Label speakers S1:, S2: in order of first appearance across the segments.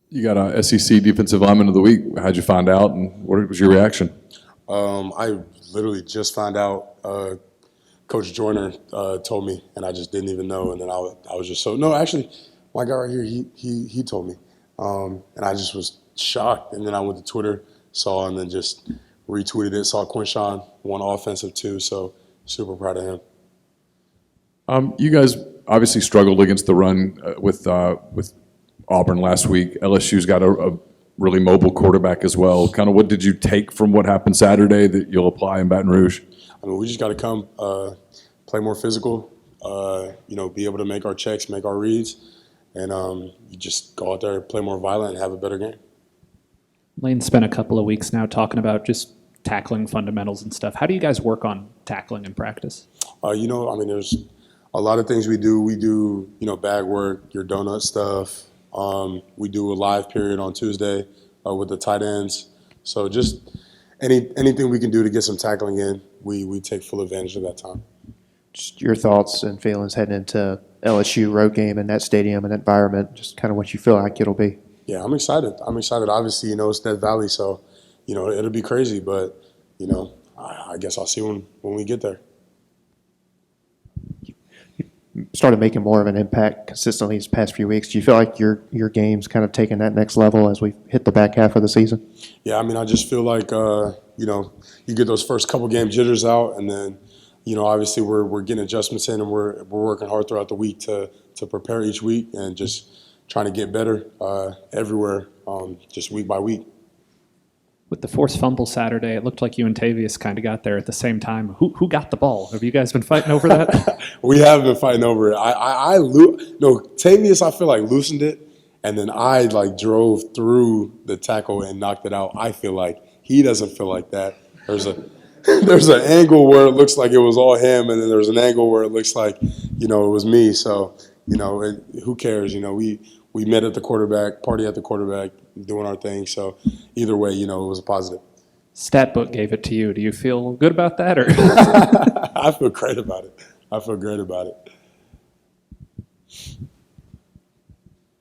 S1: You got a SEC Defensive Lineman of the Week. How'd you find out, and what was your reaction?
S2: I literally just found out. Coach Joyner told me, and I just didn't even know. And then I was just no. Actually, my guy right here, he told me, and I just was shocked. And then I went to Twitter, saw, and then just retweeted it. Saw Quinshawn won offensive too, so super proud of him.
S1: You guys obviously struggled against the run with Auburn last week. LSU's got a really mobile quarterback as well. Kind of what did you take from what happened Saturday that you'll apply in Baton Rouge?
S2: I mean, we just got to come, play more physical, be able to make our checks, make our reads, and you just go out there, play more violent, and have a better game.
S3: Lane's spent a couple of weeks now talking about just tackling fundamentals and stuff. How do you guys work on tackling in practice?
S2: There's a lot of things we do. We do, bag work, your donut stuff. We do a live period on Tuesday with the tight ends. So just anything we can do to get some tackling in, we take full advantage of that time.
S4: Just your thoughts and feelings heading into LSU road game in that stadium and environment, just kind of what you feel like it'll be.
S2: Yeah, I'm excited. Obviously, it's Death Valley, so, it'll be crazy. But, I guess I'll see when we get there.
S4: Started making more of an impact consistently these past few weeks. Do you feel like your game's kind of taking that next level as we hit the back half of the season?
S2: Yeah, I just feel like, you get those first couple game jitters out, and then, obviously we're getting adjustments in, and we're working hard throughout the week to prepare each week and just trying to get better everywhere, just week by week.
S3: With the forced fumble Saturday, it looked like you and Tavius kind of got there at the same time. Who got the ball? Have you guys been fighting over that?
S2: We have been fighting over it. Tavius, I feel like loosened it, and then I drove through the tackle and knocked it out. I feel like he doesn't feel like that. There's an angle where it looks like it was all him, and then there's an angle where it looks like it was me. So who cares? We met at the quarterback, party at the quarterback, doing our thing. So either way, it was a positive.
S3: Stat book gave it to you. Do you feel good about that, or?
S2: I feel great about it.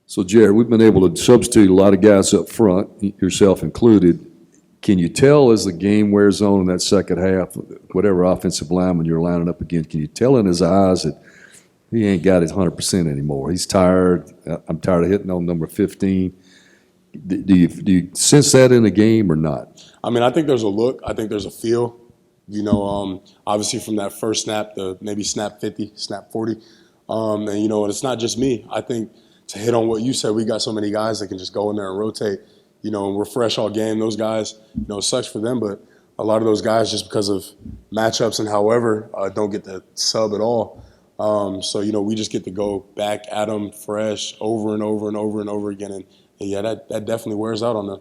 S5: So, Jared, we've been able to substitute a lot of guys up front, yourself included. Can you tell as the game wears on in that second half, whatever offensive lineman you're lining up against, can you tell in his eyes that he ain't got his 100% anymore? He's tired. I'm tired of hitting on number 15. Do you sense that in the game or not?
S2: I think there's a look. I think there's a feel. Obviously from that first snap, maybe snap 50, snap 40. And it's not just me. I think to hit on what you said, we got so many guys that can just go in there and rotate. And we're fresh all game. Those guys, it sucks for them, but a lot of those guys, just because of matchups and however, don't get the sub at all. So we just get to go back at them fresh over and over and over and over again. And yeah, that definitely wears out on them.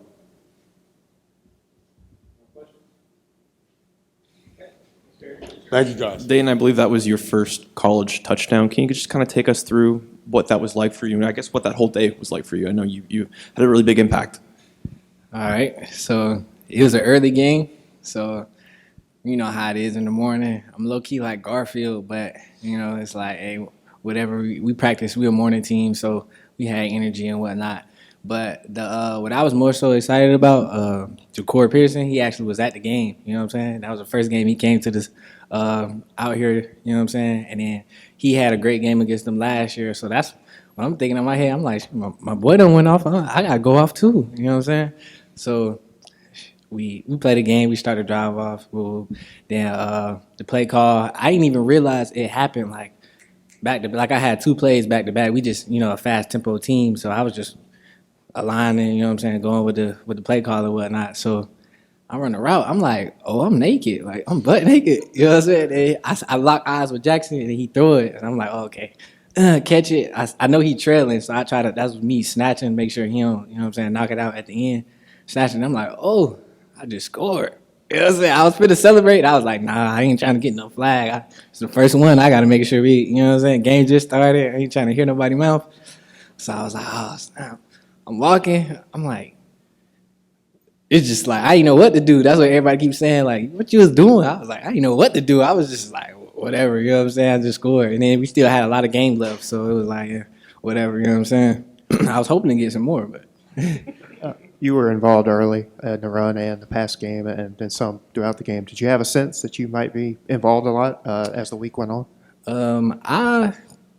S2: Thank you, guys.
S6: Dayton, I believe that was your first college touchdown. Can you just kind of take us through what that was like for you, and I guess what that whole day was like for you? I know you had a really big impact.
S7: All right, so it was an early game, so you know how it is in the morning. I'm low-key like Garfield, but, it's like, hey, whatever. We practice, we're a morning team, so we had energy and whatnot. But what I was more so excited about, Ja'Cory Pearson, he actually was at the game, you know what I'm saying? That was the first game he came to this out here, you know what I'm saying? And then he had a great game against them last year, so that's what I'm thinking in my head. I'm like, my boy done went off. I got to go off too, you know what I'm saying? So we played a game. We started drive off. Then the play call, I didn't even realize it happened back to back. I had two plays back to back. We just, a fast tempo team, so I was just aligning, going with the play call and whatnot. So I run the route. I'm like, oh, I'm naked. Like, I'm butt naked. You know what I'm saying? I lock eyes with Jackson, and he threw it. And I'm like, oh, okay. Catch it. I know he trailing, so I try to, that's me snatching, make sure he don't, knock it out at the end. Snatching. I'm like, oh, I just scored. You know what I'm saying? I was finna celebrate. I was like, nah, I ain't trying to get no flag. It's the first one. I got to make sure game just started. I ain't trying to hear nobody's mouth. So I was like, oh, snap. I'm walking. I'm like, it's just like, I didn't know what to do. That's what everybody keeps saying, like, what you was doing? I was like, I didn't know what to do. I was just like, whatever, you know what I'm saying? I just scored. And then we still had a lot of game left, so it was like, yeah, whatever, you know what I'm saying? I was hoping to get some more, but.
S4: You were involved early in the run and the pass game and then some throughout the game. Did you have a sense that you might be involved a lot as the week went on?
S7: I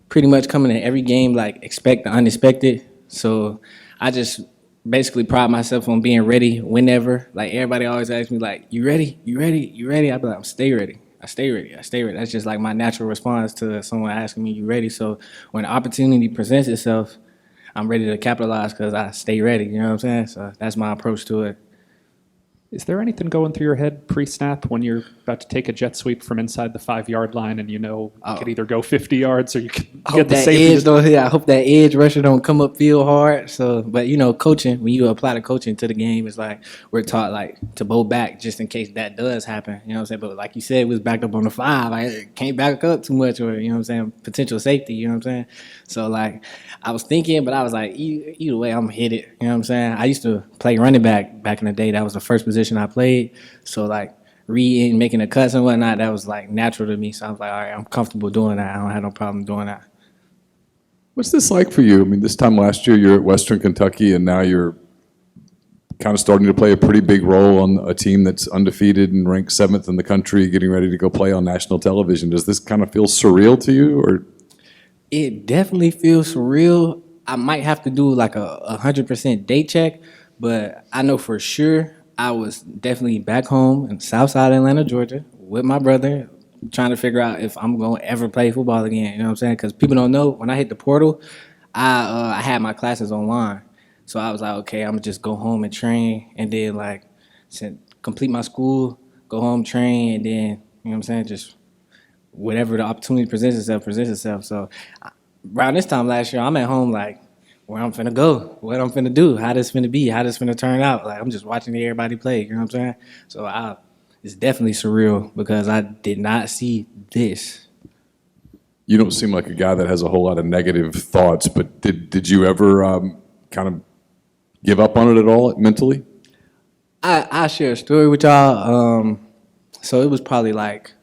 S7: pretty much come into every game like expect the unexpected. So I just basically pride myself on being ready whenever. Like everybody always asks me like, "You ready? You ready? You ready?" I be like, "Stay ready. I stay ready. I stay ready." That's just like my natural response to someone asking me, "You ready?" So when the opportunity presents itself, I'm ready to capitalize because I stay ready. You know what I'm saying? So that's my approach to it.
S3: Is there anything going through your head pre-snap when you're about to take a jet sweep from inside the 5-yard line and you know you could either go 50 yards or you can
S7: I
S3: get
S7: hope
S3: the
S7: that
S3: safety?
S7: edge don't hit. I hope that edge rusher don't come up field hard. So, but you know, coaching, when you apply the coaching to the game, it's like we're taught like to bow back just in case that does happen. You know what I'm saying? But like you said, we was backed up on the 5. I can't back up too much, or you know what I'm saying, potential safety. You know what I'm saying? So like I was thinking, but I was like, either way, I'm hit it. You know what I'm saying? I used to play running back in the day. That was the first position I played. So like reading, making the cuts and whatnot, that was like natural to me. So I was like, all right, I'm comfortable doing that. I don't have no problem doing that.
S1: What's this like for you? I mean, this time last year you're at Western Kentucky, and now you're kind of starting to play a pretty big role on a team that's undefeated and ranked 7th in the country, getting ready to go play on national television. Does this kind of feel surreal to you, or?
S7: It definitely feels surreal. I might have to do like a 100% date check, but I know for sure I was definitely back home in South Side Atlanta, Georgia, with my brother, trying to figure out if I'm going to ever play football again. You know what I'm saying? Because people don't know, when I hit the portal, I had my classes online. So I was like, okay, I'm going to just go home and train and then like complete my school, go home, train, and then, you know what I'm saying, just whatever the opportunity presents itself. So around this time last year, I'm at home like, where I'm finna go, what I'm finna do, how this finna be, how this finna turn out. Like I'm just watching everybody play, you know what I'm saying? So it's definitely surreal because I did not see this.
S1: You don't seem like a guy that has a whole lot of negative thoughts, but did you ever kind of give up on it at all mentally?
S7: I share a story with y'all. So it was probably like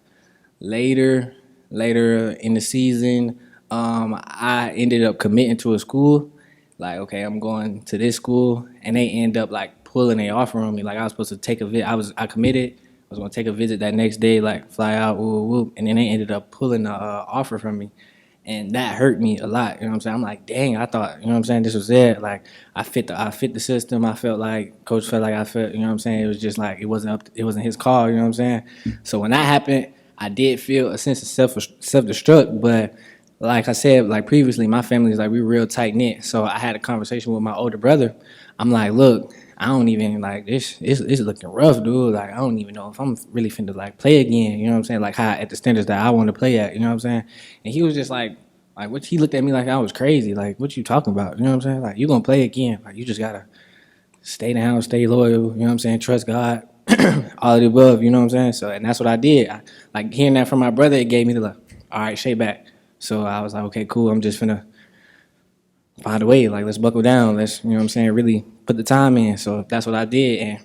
S7: later in the season. I ended up committing to a school. Like, okay, I'm going to this school, and they end up like pulling an offer on me. Like I was supposed to take a visit. I committed. I was going to take a visit that next day, like fly out, whoop, whoop, and then they ended up pulling the offer from me, and that hurt me a lot. You know what I'm saying? I'm like, dang, I thought, you know what I'm saying, this was it. Like I fit the system. I felt like coach felt like I felt. You know what I'm saying? It was just like it wasn't his call. You know what I'm saying? So when that happened, I did feel a sense of self-destruct, but like I said, like previously, my family is like, we real tight knit. So I had a conversation with my older brother. I'm like, look, I don't even like this. It's looking rough, dude. Like I don't even know if I'm really finna like play again. You know what I'm saying? Like how at the standards that I want to play at. You know what I'm saying? And he was just like what? He looked at me like I was crazy. Like what you talking about? You know what I'm saying? Like you gonna play again? Like you just gotta stay down, stay loyal. You know what I'm saying? Trust God. All of the above. You know what I'm saying? So and that's what I did. Like hearing that from my brother, it gave me the like, all right, shake back. So I was like, okay, cool. I'm just finna find a way. Like, let's buckle down. Let's, you know what I'm saying, really put the time in. So that's what I did.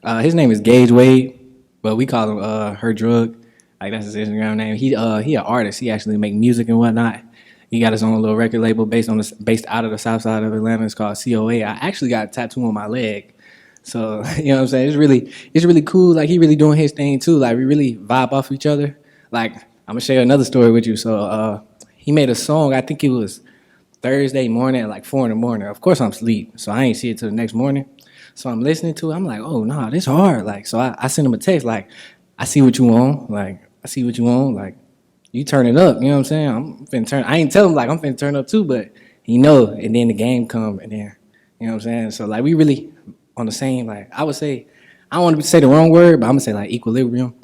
S7: And his name is Jared Wade, but we call him Her Drug. Like, that's his Instagram name. He an artist. He actually make music and whatnot. He got his own little record label based out of the south side of Atlanta. It's called COA. I actually got a tattoo on my leg. So, you know what I'm saying? It's really cool. Like, he really doing his thing, too. Like, we really vibe off each other. Like, I'm going to share another story with you. So he made a song, I think it was Thursday morning at like 4 in the morning. Of course I'm asleep, so I ain't see it till the next morning. So I'm listening to it. I'm like, oh, nah, this hard. Like, so I sent him a text like, I see what you want. Like, I see what you want. Like, you turn it up. You know what I'm saying? I'm finna turn. I ain't tell him like I'm finna turn up too, but he know. And then the game come, and then, you know what I'm saying? So like we really on the same, like I would say, I don't want to say the wrong word, but I'm gonna say like equilibrium.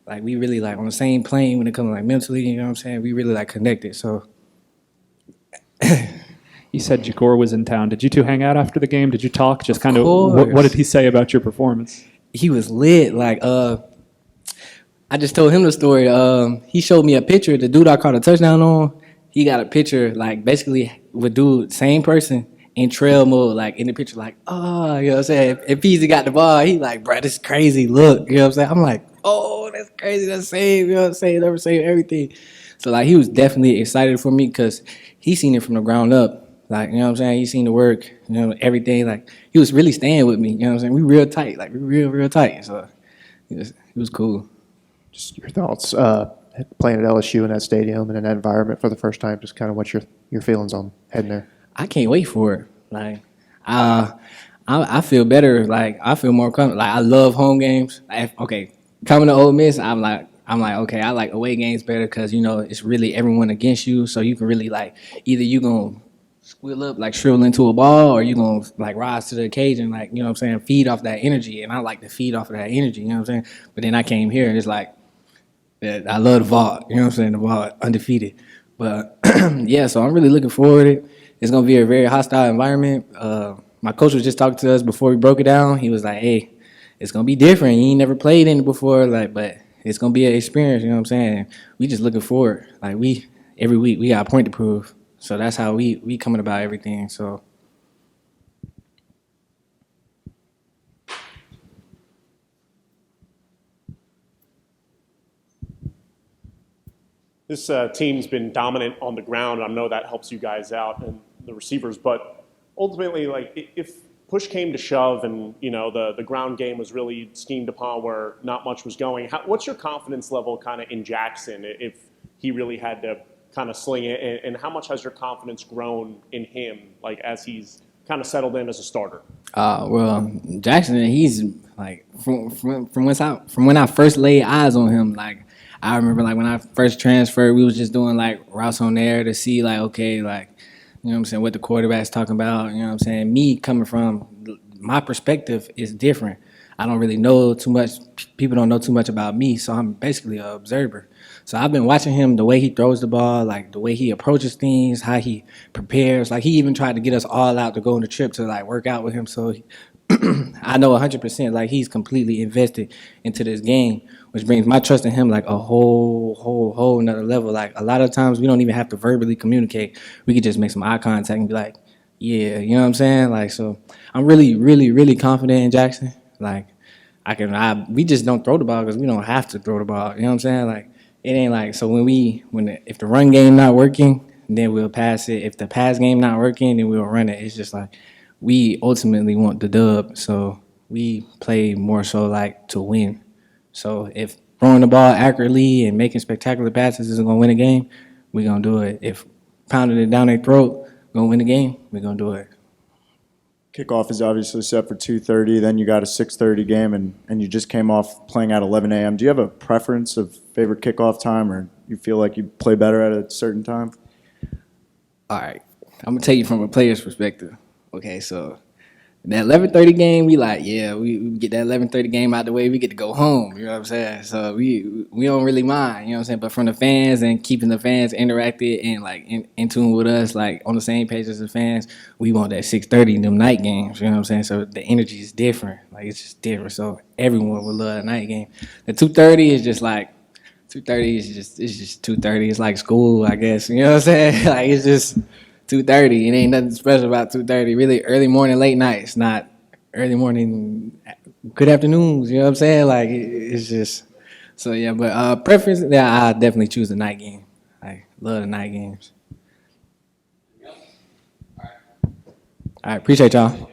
S7: Like we really like on the same plane when it comes to like mentally, you know what I'm saying? We really like connected. So
S3: You said Jagor was in town. Did you two hang out after the game? Did you talk? Just kind of,
S7: course.
S3: what did he say about your performance?
S7: he was lit. Like I just told him the story. He showed me a picture. The dude I caught a touchdown on, he got a picture like basically with dude, same person in trail mode, like in the picture, like, oh, you know what I'm saying? If Peasy got the ball, he like, bro, this is crazy. Look, you know what I'm saying? I'm like, oh, that's crazy. That's save, you know what I'm saying? Never save everything. So like he was definitely excited for me because he seen it from the ground up. Like, you know what I'm saying? He seen the work, you know, everything. Like, he was really staying with me. You know what I'm saying? We real tight. Like, we real tight. So it was cool.
S4: Just your thoughts playing at LSU in that stadium and in that environment for the first time. Just kind of what's your feelings on heading there?
S7: I can't wait for it. Like, I feel better. Like, I feel more comfortable. Like, I love home games. Okay, coming to Ole Miss, I'm like, okay, I like away games better because, you know, it's really everyone against you. So you can really, like, either you going to squill up, like shrivel into a ball, or you going to, like, rise to the occasion, like, you know what I'm saying, feed off that energy. And I like to feed off of that energy, you know what I'm saying? But then I came here and it's like, I love the vault, you know what I'm saying, the vault, undefeated. But, yeah, so I'm really looking forward to it. It's going to be a very hostile environment. My coach was just talking to us before we broke it down. He was like, hey, it's going to be different. You ain't never played in it before, like, but it's going to be an experience, you know what I'm saying? We just looking forward. Like, every week, we got a point to prove. So that's how we coming about everything, so.
S8: This team's been dominant on the ground. I know that helps you guys out and the receivers, but ultimately, like, if push came to shove and, you know, the ground game was really schemed upon where not much was going, what's your confidence level kind of in Jackson if he really had to kind of sling it, and how much has your confidence grown in him, like, as he's kind of settled in as a starter?
S7: Well, Jackson, he's like from when I first laid eyes on him, like, I remember, like, when I first transferred, we was just doing, like, routes on there to see, like, okay, like, you know what I'm saying, what the quarterback's talking about, you know what I'm saying. Me coming from, my perspective is different. I don't really know too much. People don't know too much about me, so I'm basically an observer. So I've been watching him, the way he throws the ball, like the way he approaches things, how he prepares. Like, he even tried to get us all out to go on the trip to, like, work out with him. So I know 100%, like, he's completely invested into this game, which brings my trust in him, like, a whole nother level. Like, a lot of times we don't even have to verbally communicate. We could just make some eye contact and be like, yeah, you know what I'm saying? Like, so I'm really confident in Jackson. Like, we just don't throw the ball because we don't have to throw the ball. You know what I'm saying? Like, it ain't like, so if the run game not working, then we'll pass it. If the pass game not working, then we'll run it. It's just like, we ultimately want the dub, so we play more so like to win. So if throwing the ball accurately and making spectacular passes isn't gonna win a game, we're gonna do it. If pounding it down their throat gonna win the game, we're gonna do it.
S9: Kickoff is obviously set for 2:30. Then you got a 6:30 game, and you just came off playing at 11 a.m. Do you have a preference of favorite kickoff time, or you feel like you play better at a certain time?
S7: All right, I'm gonna tell you from a player's perspective. Okay, so that 11:30 game, we like, yeah, we get that 11:30 game out the way, we get to go home, you know what I'm saying? So we don't really mind, you know what I'm saying? But from the fans and keeping the fans interacted and, like, in tune with us, like, on the same page as the fans, we want that 6:30, them night games, you know what I'm saying? So the energy is different, like, it's just different. So everyone would love a night game. The 2:30 is just like, 2:30 is just 2:30. It's like school, I guess, you know what I'm saying? Like, it's just 2:30. It ain't nothing special about 2:30. Really, early morning, late nights, not early morning, good afternoons. You know what I'm saying? Like, it's just, so yeah. But preference, yeah, I definitely choose the night game. I love the night games. All right, appreciate y'all.